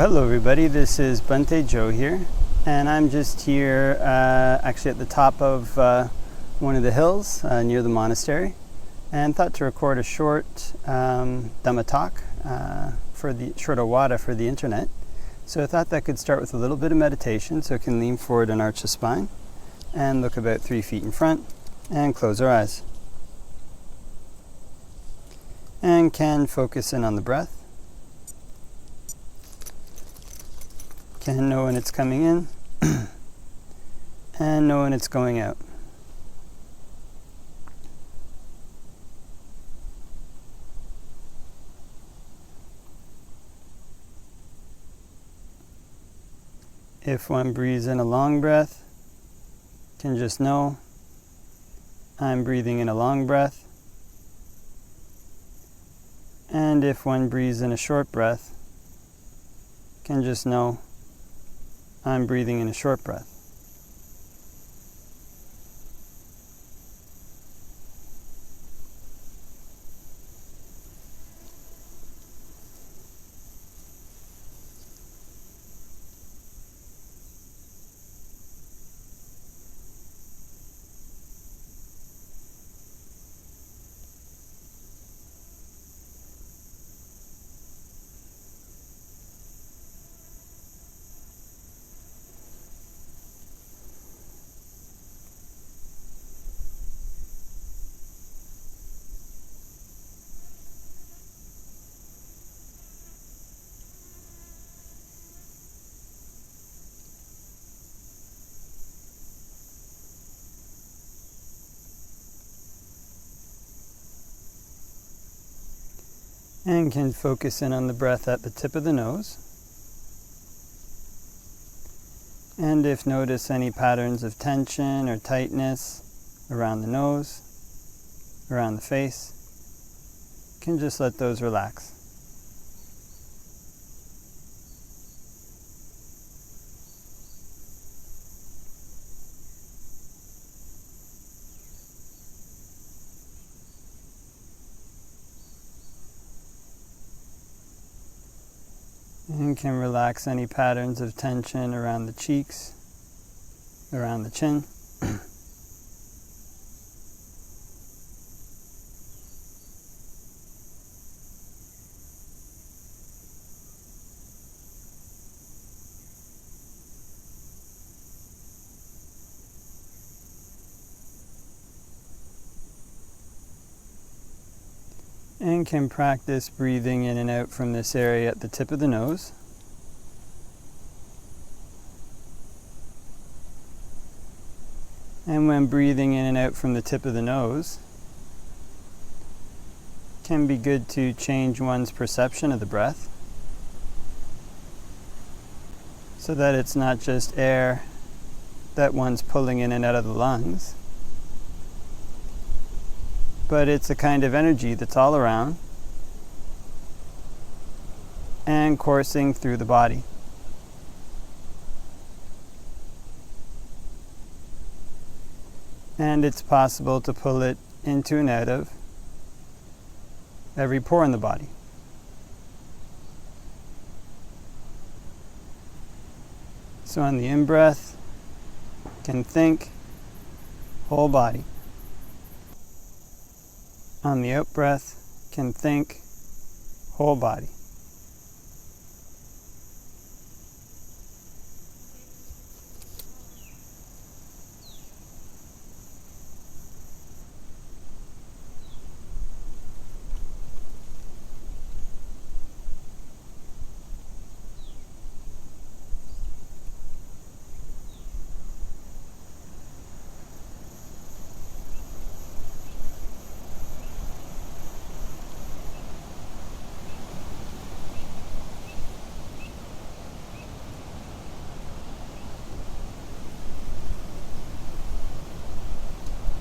Hello everybody, this is Bhante Joe here, and I'm just here actually at the top of one of the hills near the monastery, and thought to record a short Dhamma talk for the short Awada for the internet. So I thought that could start with a little bit of meditation, so it can lean forward and arch the spine, and look about 3 feet in front, and close our eyes. And can focus in on the breath. Can know when it's coming in and know when it's going out. If one breathes in a long breath, can just know I'm breathing in a long breath. And if one breathes in a short breath, can just know I'm breathing in a short breath. And can focus in on the breath at the tip of the nose. And if notice any patterns of tension or tightness around the nose, around the face, can just let those relax. And can relax any patterns of tension around the cheeks, around the chin. And can practice breathing in and out from this area at the tip of the nose. And when breathing in and out from the tip of the nose, can be good to change one's perception of the breath, so that it's not just air that one's pulling in and out of the lungs, but it's a kind of energy that's all around and coursing through the body. And it's possible to pull it into and out of every pore in the body. So on the in-breath, can think, whole body. On the out-breath, can think, whole body.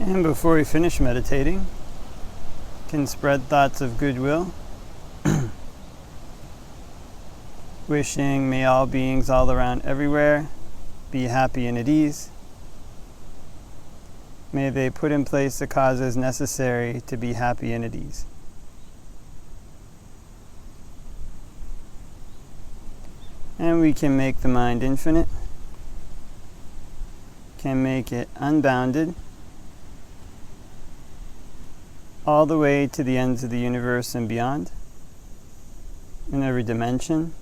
And before we finish meditating, can spread thoughts of goodwill, wishing may all beings all around everywhere be happy and at ease. May they put in place the causes necessary to be happy and at ease. And we can make the mind infinite, can make it unbounded, all the way to the ends of the universe and beyond, in every dimension.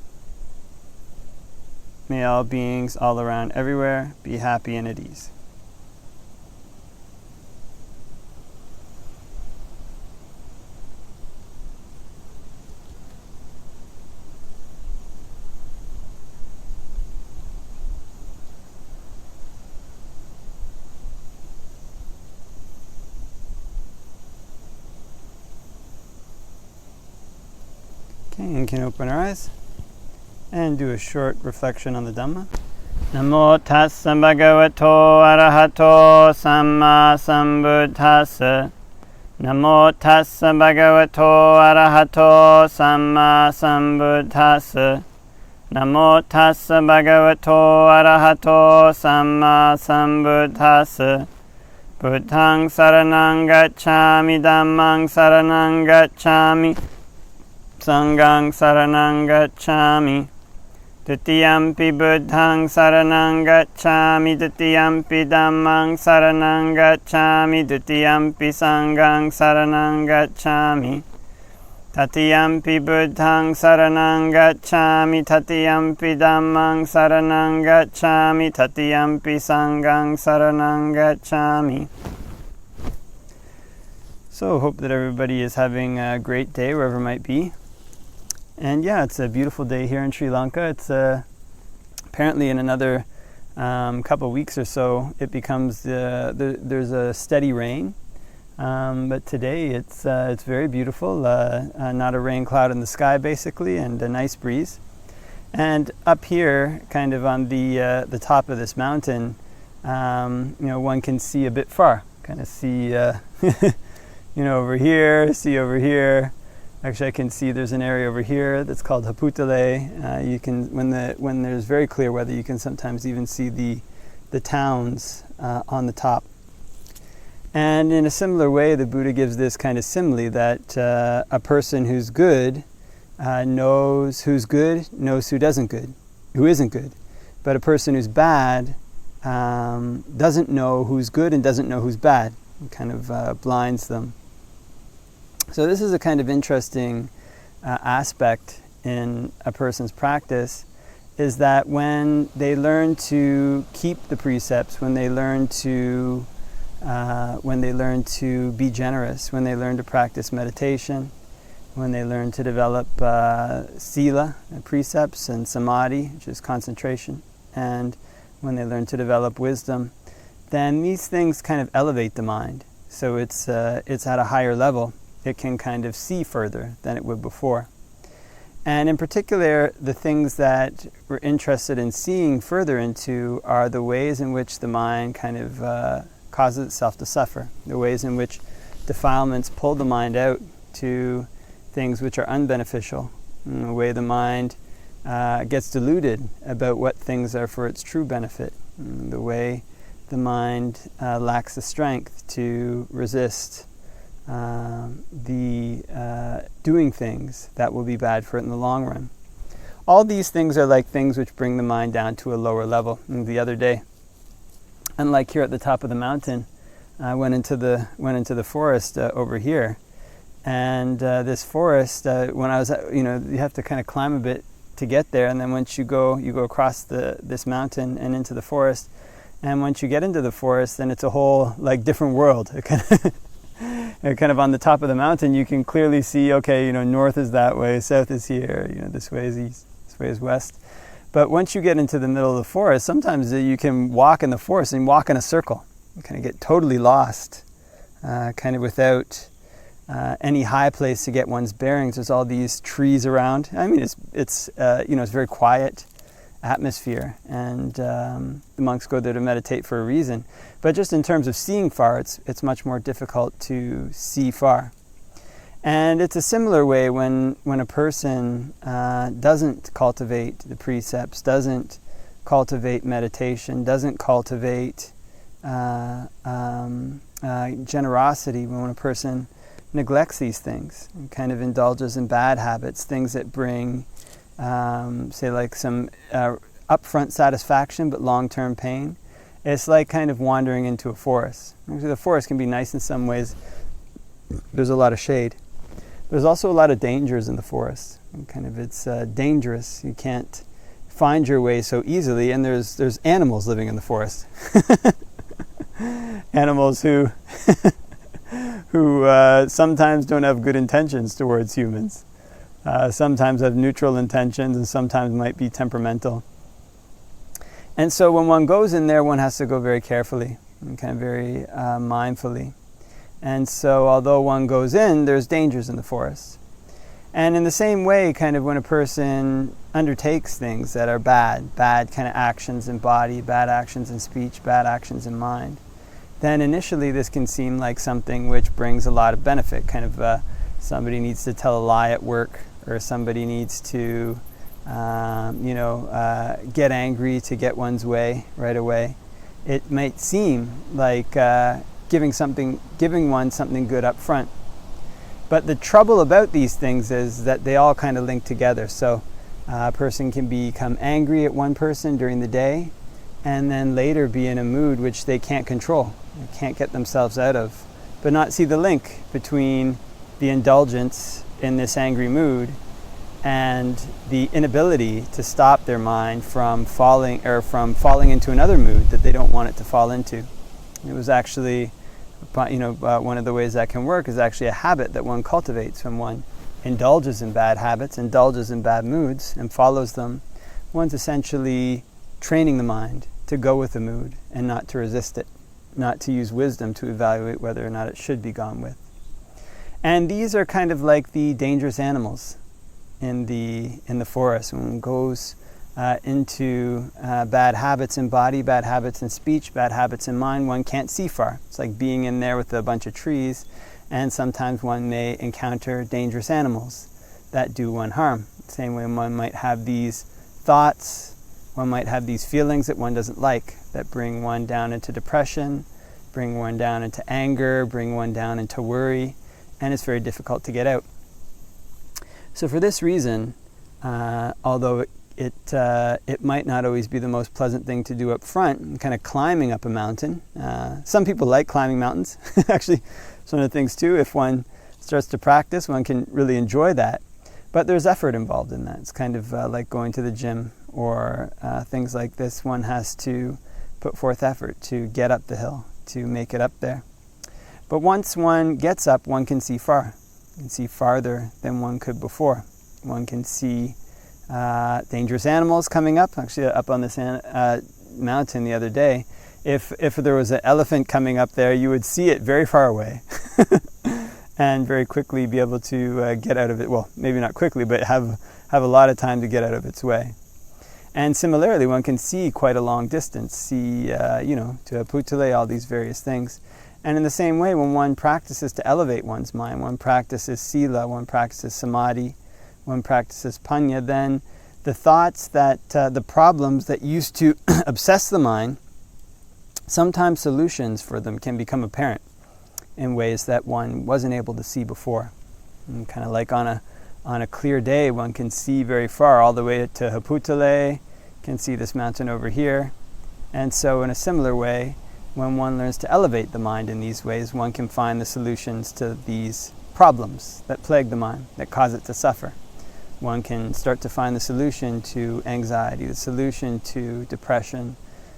May all beings all around everywhere be happy and at ease. Okay, and can open our eyes and do a short reflection on the Dhamma. Namo tassa bhagavato arahato samma sambuddhassa. Namo tassa bhagavato arahato samma sambuddhassa. Namo tassa bhagavato arahato samma sambuddhassa. Buddhaṃ saranang gacchāmi, Dhammāṃ saranang gacchāmi, Sanghaṃ saranang gacchāmi. Tatiyampi buddhaṃ saranang gacchāmi, Tatiyampi dhammāṃ saranang gacchāmi, Tatiyampi sanghaṃ saranang gacchāmi. Tatiyampi buddhaṃ saranang gacchāmi, Tatiyampi dhammāṃ saranang gacchāmi, Tatiyampi sanghaṃ saranang gacchāmi. So hope that everybody is having a great day wherever it might be. And yeah, it's a beautiful day here in Sri Lanka. It's apparently in another couple weeks or so, it becomes there's a steady rain. But today it's very beautiful. Not a rain cloud in the sky, basically, and a nice breeze. And up here, kind of on the top of this mountain, one can see a bit far. Kind of see, over here, see over here. Actually, I can see there's an area over here that's called Haputale. You can, when there's very clear weather, you can sometimes even see the towns on the top. And in a similar way, the Buddha gives this kind of simile that a person who's good knows who's good, knows who isn't good. But a person who's bad doesn't know who's good and doesn't know who's bad. It kind of blinds them. So this is a kind of interesting aspect in a person's practice, is that when they learn to keep the precepts, when they learn to be generous, when they learn to practice meditation, when they learn to develop sila, precepts, and samadhi, which is concentration, and when they learn to develop wisdom, then these things kind of elevate the mind. So it's at a higher level. It can kind of see further than it would before. And in particular, the things that we're interested in seeing further into are the ways in which the mind kind of causes itself to suffer, the ways in which defilements pull the mind out to things which are unbeneficial, the way the mind gets deluded about what things are for its true benefit, the way the mind lacks the strength to resist doing things that will be bad for it in the long run. All these things are like things which bring the mind down to a lower level. And the other day, unlike here at the top of the mountain, I went into the forest over here, and this forest, when I was, you have to kind of climb a bit to get there, and then once you go across this mountain and into the forest, and once you get into the forest, then it's a whole different world. Kind of on the top of the mountain, you can clearly see, north is that way, south is here, this way is east, this way is west. But once you get into the middle of the forest, sometimes you can walk in the forest and walk in a circle. You kind of get totally lost, kind of without any high place to get one's bearings. There's all these trees around. I mean, it's very quiet atmosphere, and the monks go there to meditate for a reason. But just in terms of seeing far, it's much more difficult to see far. And it's a similar way when a person doesn't cultivate the precepts, doesn't cultivate meditation, doesn't cultivate generosity, when a person neglects these things and kind of indulges in bad habits, things that bring say like some upfront satisfaction but long-term pain. It's like kind of wandering into a forest. Actually, the forest can be nice in some ways. There's a lot of shade. There's also a lot of dangers in the forest. It's dangerous. You can't find your way so easily, and there's animals living in the forest. Animals who sometimes don't have good intentions towards humans. Sometimes have neutral intentions, and sometimes might be temperamental. And so when one goes in there, one has to go very carefully and kind of very mindfully. And so although one goes in, there's dangers in the forest. And in the same way, kind of when a person undertakes things that are bad kind of actions in body, bad actions in speech, bad actions in mind, then initially this can seem like something which brings a lot of benefit. Somebody needs to tell a lie at work, or somebody needs to get angry to get one's way right away. It might seem like giving one something good up front. But the trouble about these things is that they all kind of link together. So a person can become angry at one person during the day, and then later be in a mood which they can't control, they can't get themselves out of, but not see the link between the indulgence in this angry mood and the inability to stop their mind from falling into another mood that they don't want it to fall into. It was actually, one of the ways that can work is actually a habit that one cultivates. When one indulges in bad habits, indulges in bad moods, and follows them, one's essentially training the mind to go with the mood and not to resist it, not to use wisdom to evaluate whether or not it should be gone with. And these are kind of like the dangerous animals in the forest. When one goes into bad habits in body, bad habits in speech, bad habits in mind, one can't see far. It's like being in there with a bunch of trees, and sometimes one may encounter dangerous animals that do one harm. Same way one might have these thoughts, one might have these feelings that one doesn't like, that bring one down into depression, bring one down into anger, bring one down into worry, and it's very difficult to get out. So for this reason, although it might not always be the most pleasant thing to do up front, kind of climbing up a mountain. Some people like climbing mountains. Actually, it's one of the things too. If one starts to practice, one can really enjoy that. But there's effort involved in that. It's kind of like going to the gym or things like this. One has to put forth effort to get up the hill, to make it up there. But once one gets up, one can see far. You can see farther than one could before. One can see dangerous animals coming up. Actually, up on this mountain the other day, if there was an elephant coming up there, you would see it very far away and very quickly be able to get out of it. Well, maybe not quickly, but have a lot of time to get out of its way. And similarly, one can see quite a long distance, see, to Putale, all these various things. And in the same way, when one practices to elevate one's mind, one practices sila, one practices samadhi, one practices panya, then the thoughts the problems that used to obsess the mind, sometimes solutions for them can become apparent in ways that one wasn't able to see before. And kind of like on a clear day, one can see very far, all the way to Haputale, can see this mountain over here. And so in a similar way, when one learns to elevate the mind in these ways, one can find the solutions to these problems that plague the mind, that cause it to suffer. One can start to find the solution to anxiety, the solution to depression,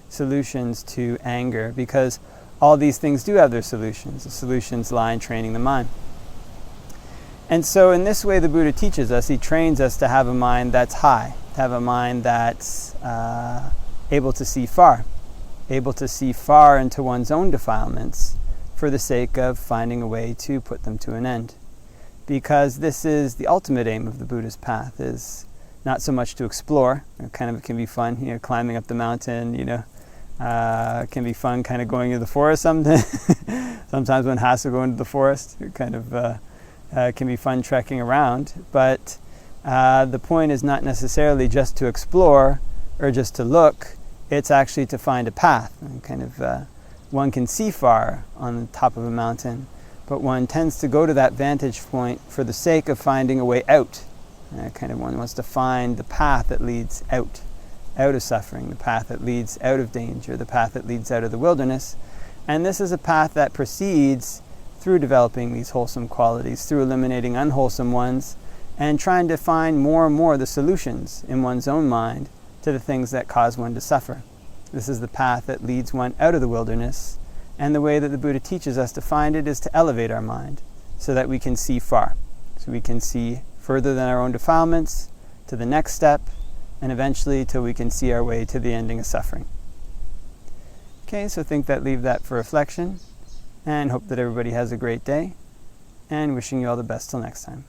solutions to anger, because all these things do have their solutions. The solutions lie in training the mind. And so in this way, the Buddha teaches us, he trains us to have a mind that's high, to have a mind that's able to see far into one's own defilements for the sake of finding a way to put them to an end. Because this is the ultimate aim of the Buddha's path, is not so much to explore. It can be fun, climbing up the mountain, it can be fun kind of going into the forest sometimes one has to go into the forest. It can be fun trekking around. But the point is not necessarily just to explore or just to look. It's actually to find a path. One can see far on the top of a mountain, but one tends to go to that vantage point for the sake of finding a way out Kind of one wants to find the path that leads out of suffering, the path that leads out of danger, the path that leads out of the wilderness. And this is a path that proceeds through developing these wholesome qualities, through eliminating unwholesome ones, and trying to find more and more the solutions in one's own mind to the things that cause one to suffer. This is the path that leads one out of the wilderness, and the way that the Buddha teaches us to find it is to elevate our mind so that we can see far, so we can see further than our own defilements, to the next step, and eventually till we can see our way to the ending of suffering. Okay, so leave that for reflection, and hope that everybody has a great day, and wishing you all the best till next time.